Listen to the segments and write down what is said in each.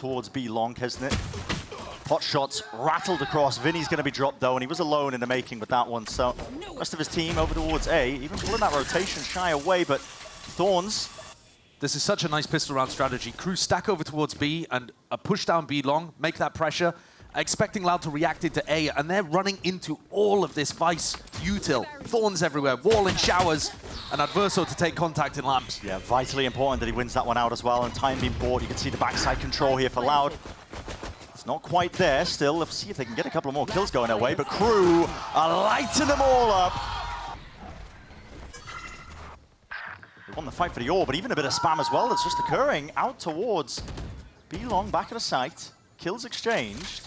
towards B long, hasn't it? Hot shots rattled across. Vinny's going to be dropped though, and he was alone in the making with that one. So the rest of his team over towards A, even pulling that rotation, shy away, but Thorns. This is such a nice pistol round strategy. Crew stack over towards B and push down B long, make that pressure, expecting Loud to react into A, and they're running into all of this Vice util. Thorns everywhere, wall in showers, and Adverso to take contact in lamps. Yeah, vitally important that he wins that one out as well, and time being bought. You can see the backside control here for Loud. It's not quite there still. Let's see if they can get a couple of more kills going their way, but Crew are lighting them all up. They won the fight for the ore, but even a bit of spam as well that's just occurring out towards B long, back of the site. Kills exchanged.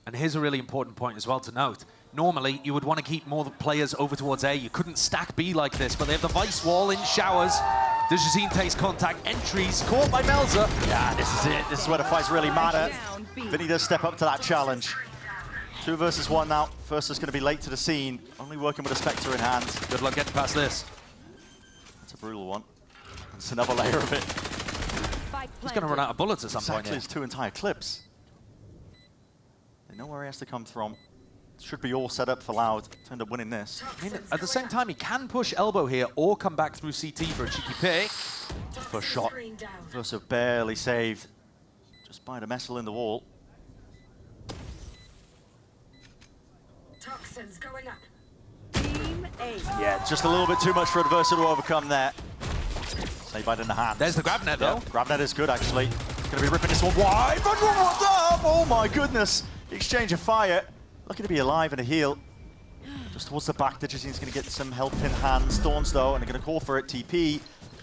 And here's a really important point as well to note. Normally, you would want to keep more players over towards A. You couldn't stack B like this, but they have the Vice wall in showers. Dejazine takes contact, entries, caught by Melzer. Yeah, this is it. This is where the fights really matter. Vinny does step up to that challenge. 2 versus 1 now. First is going to be late to the scene. Only working with a Spectre in hand. Good luck getting past this. That's a brutal one. That's another layer of it. He's going to run out of bullets at some point here. It's 2 entire clips. They know where he has to come from. Should be all set up for Loud to end up winning this. I mean, at the same time, he can push elbow here or come back through CT for a cheeky pick. First shot. Verso barely saved. Just by the missile in the wall. Toxins going up. Team A. Yeah, just a little bit too much for Adverso to overcome there. Saved by it in the hand. There's the grab net, though. Yeah, grab net is good, actually. He's going to be ripping this one wide. But what's up? Oh, my goodness. The exchange of fire. Lucky to be alive and a heal. Just towards the back, Digizine's going to get some help in hand. Thorns, though, and they're going to call for it. TP,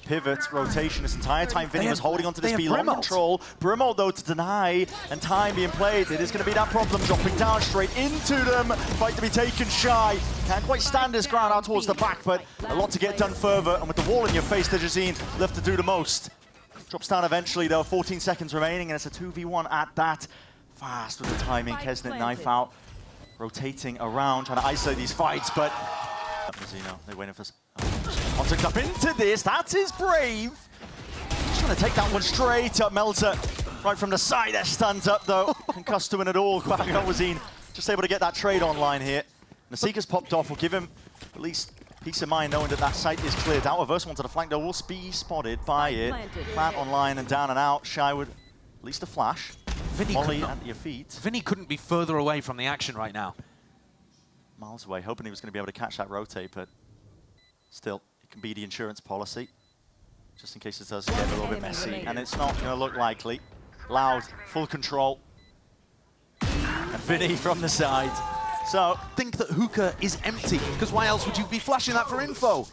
pivot, rotation. This entire time, Vinny was holding onto this B-long control. Brimald, though, to deny, and time being played. It is going to be that problem, dropping down straight into them. Fight to be taken shy. Can't quite stand his ground out towards the back, but a lot to get done further. And with the wall in your face, Digizine left to do the most. Drops down eventually, though. 14 seconds remaining, and it's a 2v1 at that. Fast with the timing. Kesnet knife out. Rotating around, trying to isolate these fights, but they're waiting for contact up into this. That is brave. Just trying to take that one straight up. Melzer right from the side. They're stunned up though. Concussed to win it all. Wazine just able to get that trade online here. Nasika's popped off. Will give him at least peace of mind knowing that that site is cleared out. Reverse one to the flank though will be spotted by it. Plant online and down and out. Shy would at least a flash. Molly at your feet. Vinny couldn't be further away from the action right now. Miles away, hoping he was going to be able to catch that rotate, but still, it can be the insurance policy, just in case it does get a little bit messy, and it's not going to look likely. Loud, full control, and Vinny from the side. So, think that hookah is empty, because why else would you be flashing that for info?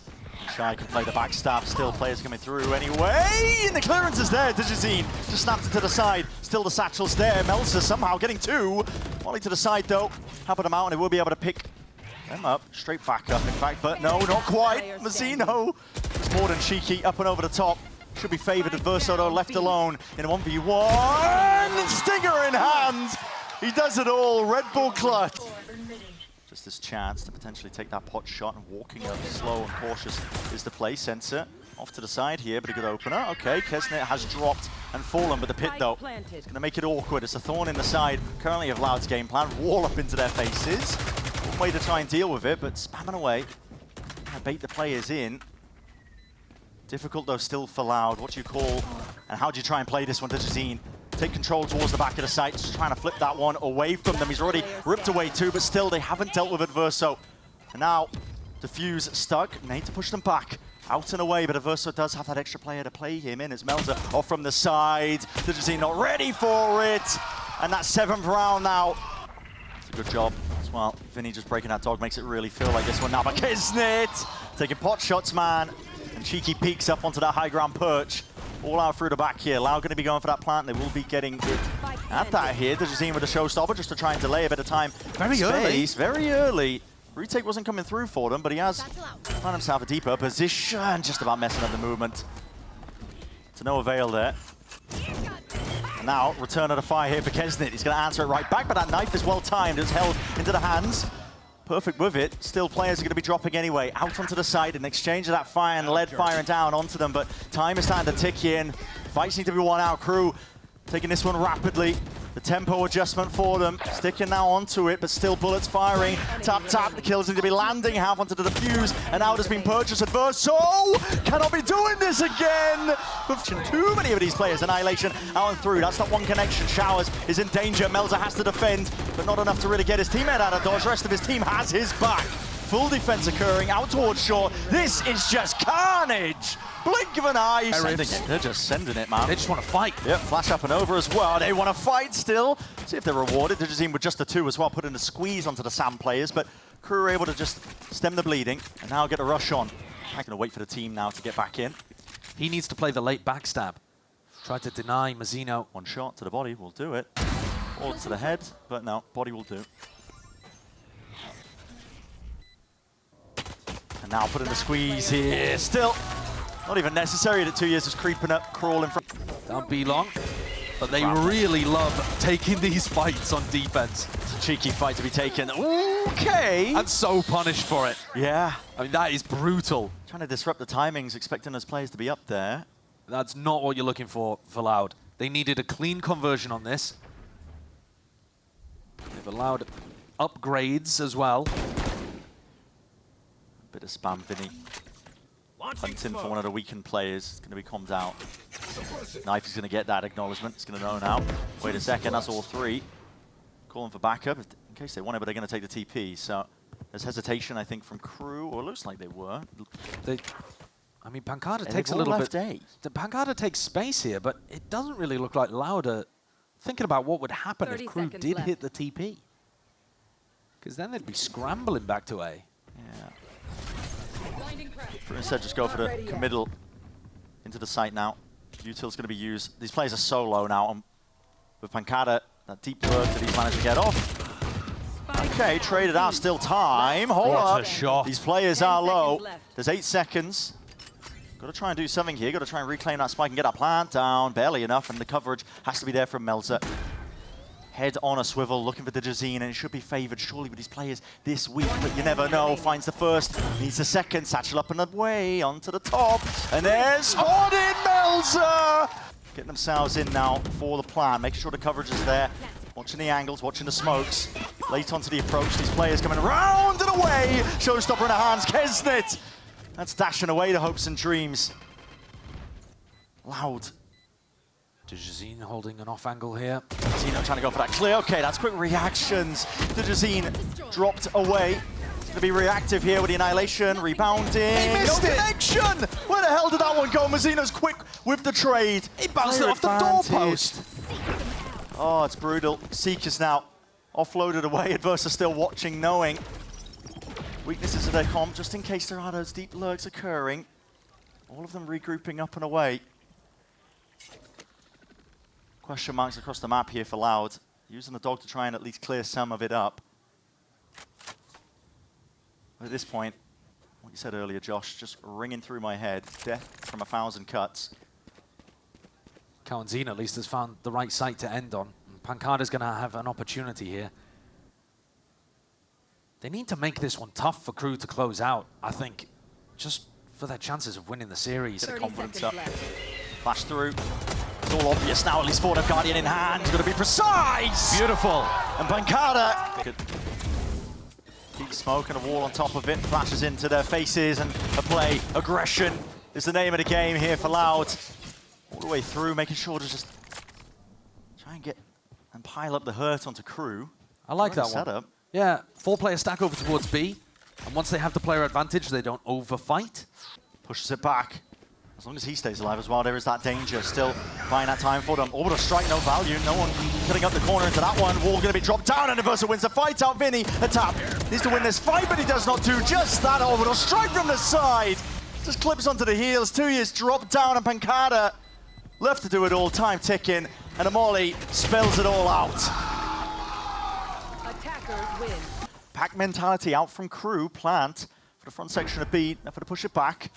Shy can play the backstab, still players coming through anyway, and the clearance is there. Digizine just snapped it to the side, still the satchel's there. Melzer somehow getting 2. Molly to the side though, helping them out, and they will be able to pick them up, straight back up in fact, but no, not quite. Mazzino is more than cheeky, up and over the top. Should be favoured. Adverso though, left alone in a 1v1. Stinger in hand, he does it all. Red Bull clutch. Just this chance to potentially take that pot shot, and walking up slow and cautious is the play. Sensor off to the side here, but a good opener. Okay, Kesnet has dropped and fallen, but the pit though, it's going to make it awkward. It's a thorn in the side currently of Loud's game plan. Wall up into their faces. One way to try and deal with it, but spamming away. Bait the players in. Difficult though still for Loud. What do you call, and how do you try and play this one? Digizine take control towards the back of the site, just trying to flip that one away from them. He's already ripped away 2, but still they haven't dealt with Adverso. And now, Diffuse stuck, need to push them back. Out and away, but Adverso does have that extra player to play him in. It's Melzer off from the side. Digizine not ready for it. And that 7th round now. It's a good job as well. Vinny just breaking that dog makes it really feel like this one now. But Kesnet taking pot shots, man. And Cheeky peeks up onto that high ground perch. All out through the back here. Lau going to be going for that plant. They will be getting it at that here. Digizine with a showstopper just to try and delay a bit of time. Very early. Retake wasn't coming through for them, but he has found himself a deeper position. Just about messing up the movement. To no avail there. And now, return of the fire here for Kesnet. He's going to answer it right back, but that knife is well timed. It's held into the hands. Perfect with it. Still, players are going to be dropping anyway. Out onto the side in exchange of that fire and lead firing down onto them, but time is starting to tick in. Fights need to be won out. Crew taking this one rapidly. The tempo adjustment for them, sticking now onto it, but still bullets firing. Tap, tap, the kills need to be landing, half onto the defuse, and out has been purchased. Adverso cannot be doing this again! Too many of these players, Annihilation out and through, that's not one connection. Showers is in danger, Melza has to defend, but not enough to really get his teammate out of dodge. The rest of his team has his back. Full defense occurring out towards shore. This is just carnage! Blink of an eye. They're just sending it, man. They just want to fight. Yep, flash up and over as well. They want to fight still. See if they're rewarded. They're just in with just the 2 as well, putting a squeeze onto the Sam players, but KRU are able to just stem the bleeding and now get a rush on. I'm going to wait for the team now to get back in. He needs to play the late backstab. Try to deny Mazzino. One shot to the body will do it. Or to the head, but no, body will do. And now putting the squeeze here. Still not even necessary that 2 years is creeping up, crawling from. Don't be long. But they really love taking these fights on defense. It's a cheeky fight to be taken. Okay. And so punished for it. Yeah. I mean, that is brutal. Trying to disrupt the timings, expecting those players to be up there. That's not what you're looking for Loud. They needed a clean conversion on this. They've allowed upgrades as well. Bit of spam, Vinny. Hunting for one of the weakened players. It's going to be calmed out. Knife is going to get that acknowledgement. It's going to know now. Wait a second, that's all 3. Calling for backup in case they want it, but they're going to take the TP. So there's hesitation, I think, from KRU, or it looks like they were. I mean, Pancada takes a little bit. Pancada takes space here, but it doesn't really look like Loud are thinking about what would happen if KRU did hit the TP. Because then they'd be scrambling back to A. Yeah. Instead, just go for the committal into the site now. Util's going to be used. These players are so low now. And with Pancada, that deep work that he's managed to get off. Okay, traded out, still time. Hold up. Shot. These players are low. There's 8 seconds. Got to try and do something here. Got to try and reclaim that spike and get that plant down. Barely enough, and the coverage has to be there from Melza. Head on a swivel, looking for the Jazine, and it should be favored surely with these players this week, but you never know. Finds the first, needs the second, satchel up and away, onto the top, and there's spotted Melza! Getting themselves in now for the plan, making sure the coverage is there. Watching the angles, watching the smokes. Late onto the approach, these players coming round and away. Showstopper in the hands, Kesnit! That's dashing away the hopes and dreams. Loud. Jazine holding an off angle here. Zeno trying to go for that clear. Okay, that's quick reactions. Jazine dropped away. It's going to be reactive here with the Annihilation. Rebounding. He missed it! Connection! Where the hell did that one go? Mazzino's quick with the trade. He bounced it off the doorpost. Oh, it's brutal. Seekers now offloaded away. Adversa still watching, knowing weaknesses of their comp, just in case there are those deep lurks occurring. All of them regrouping up and away. Question marks across the map here for Loud. Using the dog to try and at least clear some of it up. But at this point, what you said earlier, Josh, just ringing through my head. Death from 1,000 cuts. Kawanzina at least has found the right site to end on. Pancada's going to have an opportunity here. They need to make this one tough for KRU to close out, I think, just for their chances of winning the series. Get the confidence up. Flash through. It's all obvious now, at least for the Guardian in hand. He's got to be precise! Beautiful. And Pancada keep smoke and a wall on top of it. Flashes into their faces and a play. Aggression is the name of the game here for Loud. All the way through, making sure to just try and get and pile up the hurt onto KRU. I like that setup. one. Yeah, 4-player stack over towards B. And once they have the player advantage, they don't overfight. Pushes it back. As long as he stays alive as well, there is that danger. Still buying that time for them. Orbital strike, no value. No one cutting up the corner into that one. Wall going to be dropped down, and Adversa wins the fight out. Vinny, a tap. Needs to win this fight, but he does not do just that. Orbital strike from the side. Just clips onto the heels. 2 years dropped down, and Pancada left to do it all. Time ticking, and Amoli spells it all out. Attackers win. Pack mentality out from KRU. Plant for the front section of B. Now for to push it back.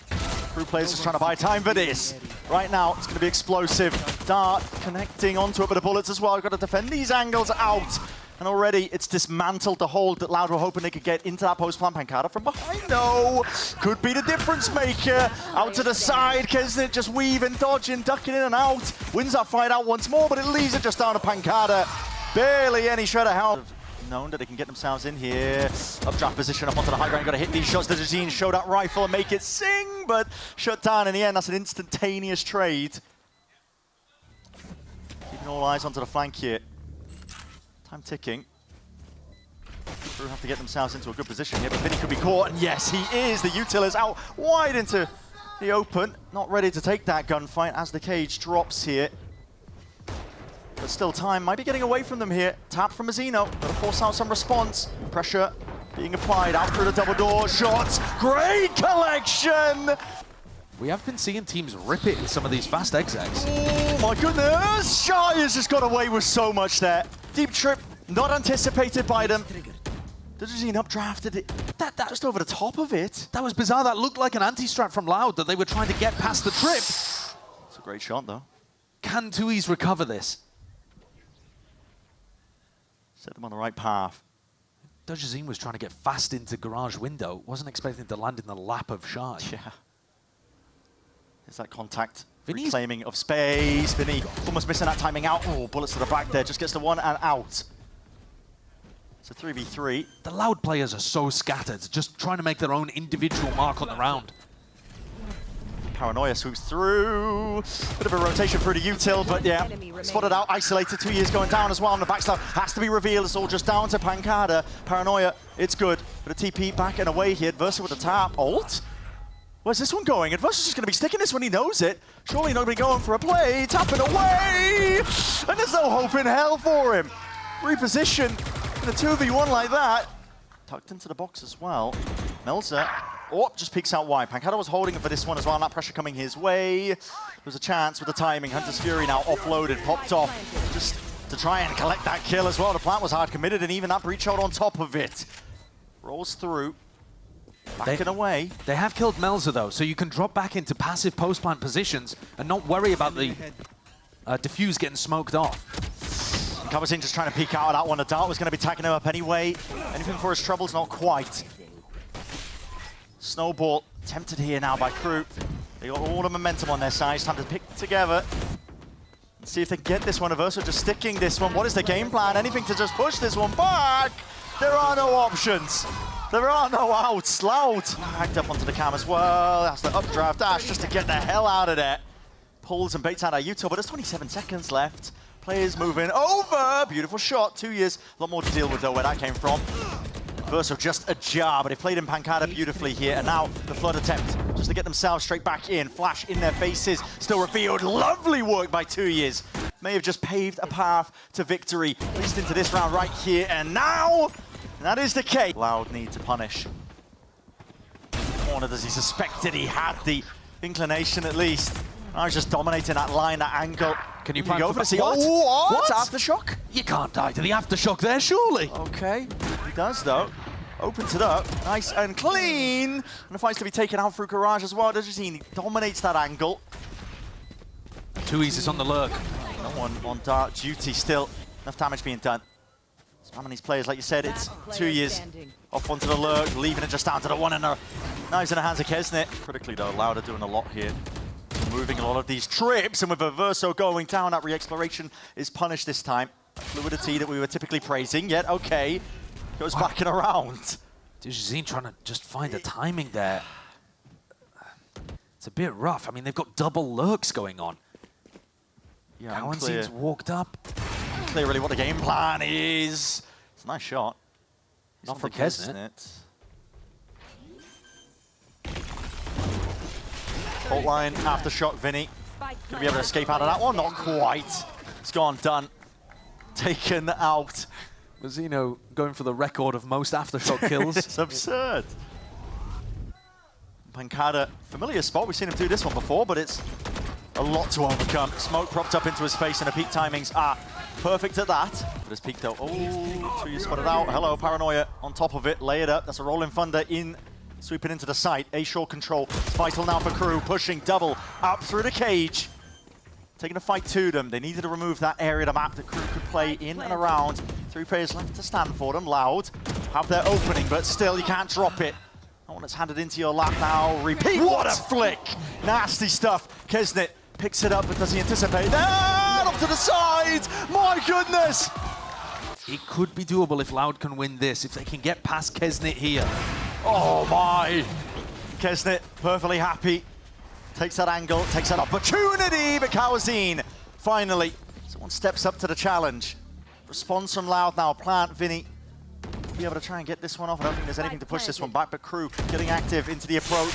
KRU players just trying to buy time for this. Right now, it's going to be explosive. Dart connecting onto it with the bullets as well. Got to defend these angles out. And already it's dismantled the hold that Loud were hoping they could get into that post-plant. Pancada from behind, no! Could be the difference maker. Out to the side, Kesnet just weaving, dodging, ducking in and out. Wins that fight out once more, but it leaves it just down to Pancada. Barely any shred of health. Known that they can get themselves in here. Updraft position up onto the high ground. Got to hit these shots. The Jazine show that rifle and make it sing, but shut down in the end. That's an instantaneous trade. Keeping all eyes onto the flank here. Time ticking. KRU have to get themselves into a good position here, but Vinny could be caught, and yes, he is. The util is out wide into the open. Not ready to take that gunfight as the cage drops here. But still time might be getting away from them here. Tap from Mazzino, got to force out some response. Pressure being applied out through the double door. Shots, great collection! We have been seeing teams rip it in some of these fast execs. Oh my goodness! Shy has just got away with so much there. Deep trip, not anticipated by them. The Jazine updrafted it just over the top of it. That was bizarre. That looked like an anti-strat from Loud that they were trying to get past the trip. It's a great shot though. Can Tui's recover this? Set them on the right path. Dojazine was trying to get fast into garage window. Wasn't expecting to land in the lap of Shy. Yeah. There's that contact. Vinny's reclaiming of space. Vinny almost missing that timing out. Oh, bullets to the back there. Just gets the one and out. It's a 3v3. The Loud players are so scattered, just trying to make their own individual mark on the round. Paranoia swoops through. Bit of a rotation through the util, but yeah, spotted out, isolated. 2 years going down as well. And the backstab has to be revealed. It's all just down to Pancada. Paranoia, it's good. But a TP back and away here. Adversa with a tap. Ult? Where's this one going? Adversa's just going to be sticking this when he knows it. Surely nobody going for a play. Tapping away! And there's no hope in hell for him. Reposition in a 2v1 like that. Tucked into the box as well. Melzer. Oh, just peeks out wide. Pancada was holding it for this one as well, and that pressure coming his way. There's a chance with the timing. Hunter's Fury now offloaded, popped off, just to try and collect that kill as well. The plant was hard committed, and even that breach shot on top of it. Rolls through, back and away. They have killed Melzer though, so you can drop back into passive post-plant positions and not worry about the diffuse getting smoked off. Kabazin just trying to peek out of that one. The dart was going to be tagging him up anyway. Anything for his troubles? Not quite. Snowball tempted here now by KRU. They got all the momentum on their side. It's time to pick together and see if they can get this one. Aversa just sticking this one. What is the game plan? Anything to just push this one back? There are no options. There are no outs. Loud backed up onto the cam as well. That's the updraft dash just to get the hell out of there. Pulls and baits out of Utah, but there's 27 seconds left. Players moving over. Beautiful shot. 2 years. A lot more to deal with though where that came from. Verso just a jar, but they played in Pancada beautifully here, and now the flood attempt just to get themselves straight back in. Flash in their faces, still revealed. Lovely work by 2 years. May have just paved a path to victory, at least into this round right here, and now that is the case. Loud need to punish. Corner, as he suspected he had the inclination at least. Now he's just dominating that line, that angle. Can you go for the what? What? Aftershock? You can't die to the aftershock there, surely. Okay, he does though. Opens it up, nice and clean. And the fight's to be taken out through Garage as well. He dominates that angle. Tui's is on the lurk. No one on dark duty still. Enough damage being done. Spamming these players, like you said, it's 2 years. Off onto the lurk, leaving it just down to the one, and the knives in the hands of Kesnet. Critically though, Lauda doing a lot here. Moving a lot of these trips, and with Averso going down, that re-exploration is punished this time. Fluidity that we were typically praising, yet okay. Goes back and around. Dojazine trying to just find the timing there. It's a bit rough. I mean, they've got double lurks going on. Yeah, Cowan's walked up. Unclear really what the game plan is. It's a nice shot. Not from Kesnet. Fault line, aftershock, Vinny. Gonna be able to escape out of that one? Not quite. It's gone, done. Taken out. Mazzino going for the record of most aftershock kills. It's absurd. Pancada, familiar spot. We've seen him do this one before, but it's a lot to overcome. Smoke propped up into his face, and the peak timings are perfect at that. But his peak though, oh, 2 years spotted out. Hello, Paranoia on top of it. Lay it up. That's a rolling thunder in. Sweeping into the site. A-shore control. It's vital now for KRU. Pushing double up through the cage. Taking a fight to them. They needed to remove that area of the map that KRU could play in and around. 3 players left to stand for them. Loud have their opening, but still you can't drop it. That one that's handed into your lap now. Repeat. What a flick! Nasty stuff. Kesnet picks it up, but does he anticipate that? Up to the side! My goodness! It could be doable if Loud can win this, if they can get past Kesnet here. Oh my! Kesnet perfectly happy. Takes that angle, takes that opportunity, but Kawazine finally, someone steps up to the challenge. Response from Loud now. Plant, Vinny, be able to try and get this one off. I don't think there's anything to push this one back, but KRU getting active into the approach.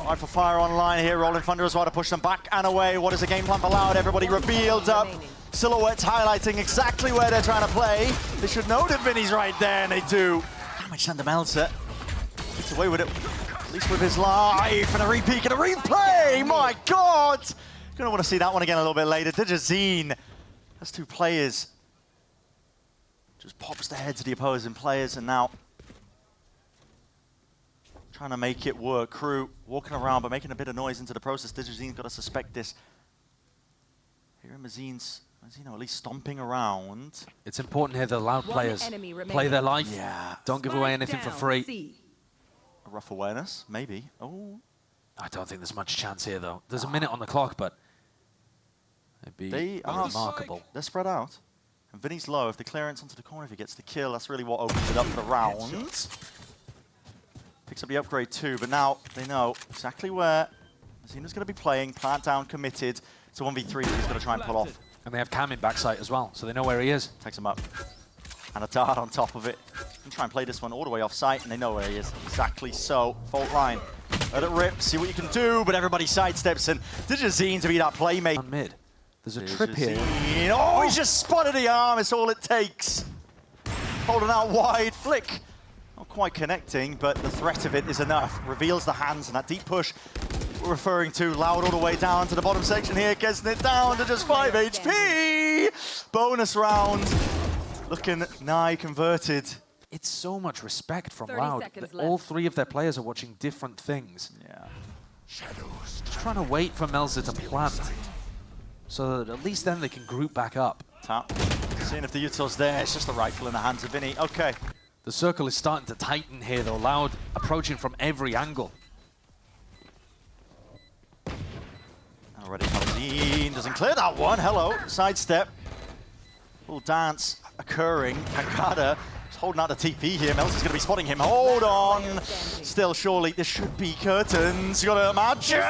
Rifle fire online here, Rolling Thunder as well to push them back and away. What is the game plan for Loud? Everybody revealed up. Silhouettes highlighting exactly where they're trying to play. They should know that Vinny's right there, and they do. Damage Sander Meltzer gets away with it, at least with his life. And a repeat and a replay! My God! Gonna want to see that one again a little bit later. Digizine, that's 2 players. Just pops the heads of the opposing players, and now trying to make it work. KRU walking around, but making a bit of noise into the process. Digizine's got to suspect this. Here Mazino at least stomping around. It's important here the Loud players play their life. Yeah. Don't give away anything for free. A rough awareness, maybe. Oh. I don't think there's much chance here, though. There's a minute on the clock, but it'd be remarkable. They're spread out. And Vinny's low. If the clearance onto the corner, if he gets the kill, that's really what opens it up for the round. Picks up the upgrade too, but now they know exactly where Mazino's going to be playing. Plant down, committed. It's a 1v3 that he's going to try and pull off. And they have Cam in backside as well, so they know where he is. Takes him up. And a dart on top of it. And try and play this one all the way off site, and they know where he is. Exactly so. Fault line. Let it rip, see what you can do, but everybody sidesteps, and Digizine to be that playmate. On mid. There's a trip here. Oh, he's just spotted the arm, it's all it takes. Holding out wide, flick. Not quite connecting, but the threat of it is enough. Reveals the hands, and that deep push we're referring to. Loud all the way down to the bottom section here, gets it down to just 5 HP. Bonus round, looking nigh converted. It's so much respect from Loud. All 3 of their players are watching different things. Yeah. Just trying to wait for Melzer to plant, so that at least then they can group back up. Tap. Seeing if the util's there. It's just a rifle in the hands of Vinny. Okay. The circle is starting to tighten here, though. Loud approaching from every angle. Already Kawazine doesn't clear that one. Hello. Sidestep. Little dance occurring. Pancada is holding out the TP here. Melzer's going to be spotting him. Hold on. Still, surely, there should be curtains. You got to imagine.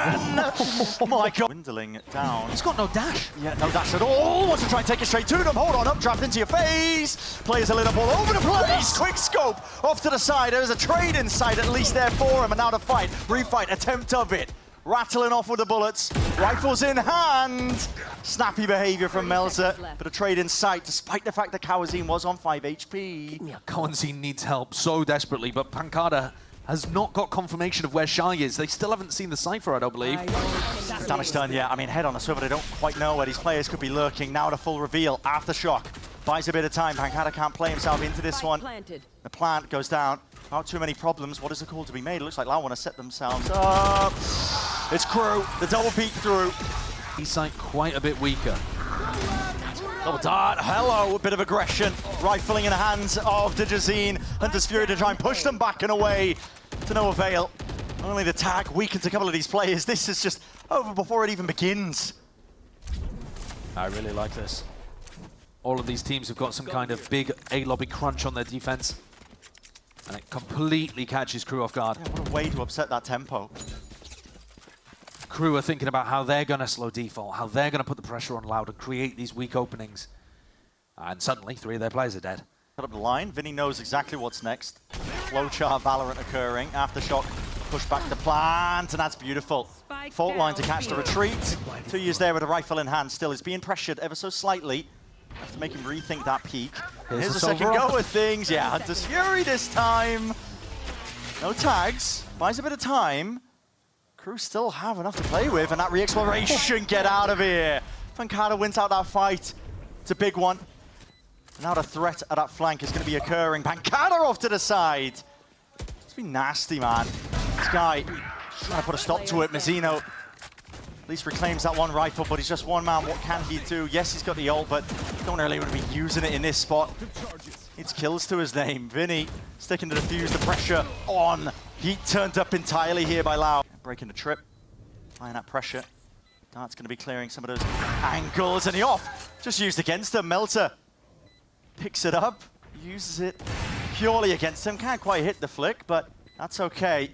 Oh my God. Dwindling down. He's got no dash. Yeah, no dash at all. Wants to try and take it straight to them. Hold on, up, trapped into your face. Players are lit up all over the place. Quick scope off to the side. There's a trade in sight at least there for him. And now the fight. Refight, attempt of it. Rattling off with the bullets. Rifles in hand. Snappy behavior from Melzer. But a trade in sight, despite the fact that Kawazine was on 5 HP. Yeah, Kawazine needs help so desperately, but Pancada has not got confirmation of where Shy is. They still haven't seen the Cypher, I don't believe. Damage done, yeah. I mean, head on the swivel. They don't quite know where these players could be lurking. Now the full reveal. Aftershock buys a bit of time. Pancada can't play himself into this one. The plant goes down. Not too many problems. What is the call to be made? It looks like Lau want to set themselves up. It's KRU. The double peek through. Eastside quite a bit weaker. Double dart. Hello. A bit of aggression. Rifling in the hands of Digizine. Hunter's Fury to try and push them back and away. To no avail. Only the tag weakens a couple of these players. This is just over before it even begins. I really like this. All of these teams have got some kind of big A-lobby crunch on their defense. And it completely catches KRU off guard. Yeah, what a way to upset that tempo. KRU are thinking about how they're going to slow default, how they're going to put the pressure on Loud and create these weak openings. And suddenly, 3 of their players are dead. Put up the line. Vinny knows exactly what's next. Flowchart Valorant occurring. Aftershock, push back the plant, and that's beautiful. Fault line to catch the retreat. 2 years there with a rifle in hand. Still is being pressured ever so slightly. Have to make him rethink that peak. Here's the second go of things. Yeah, Hunter's Fury this time. No tags. Buys a bit of time. KRU still have enough to play with, and that re-exploration, get out of here. Pancada wins out that fight. It's a big one. And now the threat at that flank is going to be occurring. Pancada off to the side. It's been nasty, man. This guy trying to put a stop to it. Mazino at least reclaims that one rifle, but he's just one man. What can he do? Yes, he's got the ult, but don't really want to be using it in this spot. Needs kills to his name. Vinny sticking to defuse the pressure on. Heat turned up entirely here by Lau. Breaking the trip, applying that pressure. Dart's going to be clearing some of those angles, and he off. Just used against him. Melter picks it up, uses it purely against him. Can't quite hit the flick, but that's okay.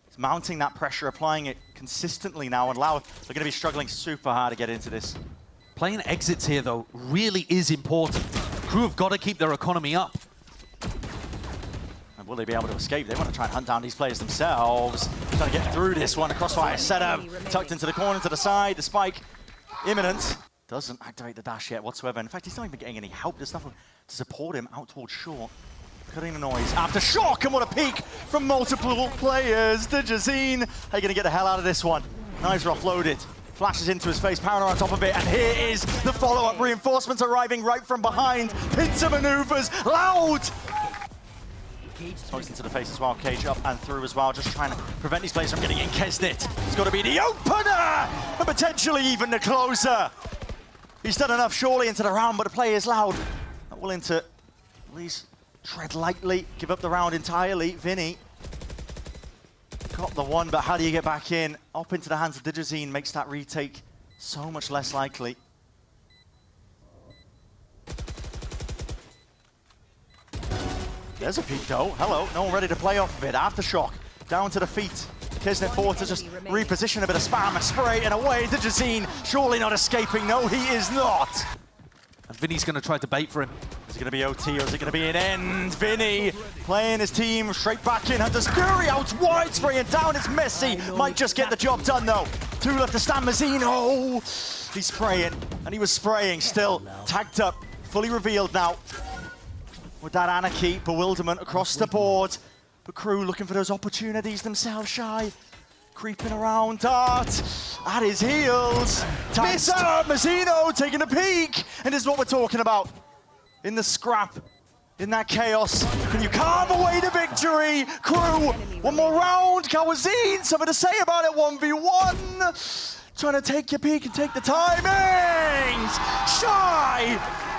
He's mounting that pressure, applying it consistently now, and Lau, they're going to be struggling super hard to get into this. Playing exits here, though, really is important. Crew have got to keep their economy up. And will they be able to escape? They want to try and hunt down these players themselves. Trying to get through this one. A crossfire setup. Tucked into the corner, to the side. The spike imminent. Doesn't activate the dash yet whatsoever. In fact, he's not even getting any help. There's nothing to support him out towards short. Cutting the noise after shock, and what a peek from multiple players. Digizine, how are you going to get the hell out of this one? Knives are offloaded. Flashes into his face, Paranoid on top of it, and here is the follow-up. Reinforcements arriving right from behind. Pincer maneuvers, Loud! Smokes into the face as well, Cage up and through as well, just trying to prevent these players from getting in. Kesnit, it's got to be the opener, and potentially even the closer. He's done enough surely into the round, but the play is Loud. Not willing to at least tread lightly, give up the round entirely. Vinny got the one, but how do you get back in? Up into the hands of Digizine makes that retake so much less likely. There's a peek though. Hello, no one ready to play off of it. Aftershock, down to the feet. Kisnet forward to just reposition a bit of spam, a spray, and away. Digizine surely not escaping. No, he is not. And Vinny's going to try to bait for him. Is it going to be OT or is it going to be an end? Vinny playing his team straight back in. Hunter's Fury out wide, spraying down. It's messy. Might just get the job done though. Two left to stand. Mazzino. He's spraying, and he was spraying still. Tagged up, fully revealed now. With that anarchy, bewilderment across the board. But Crew looking for those opportunities themselves, Shy. Creeping around, Dart at his heels. Missed! Mazzino taking a peek. And this is what we're talking about. In the scrap, in that chaos. Can you carve away the victory? Crew, one more round. Kawazine, something to say about it. 1v1. Trying to take your peek and take the timings. Shy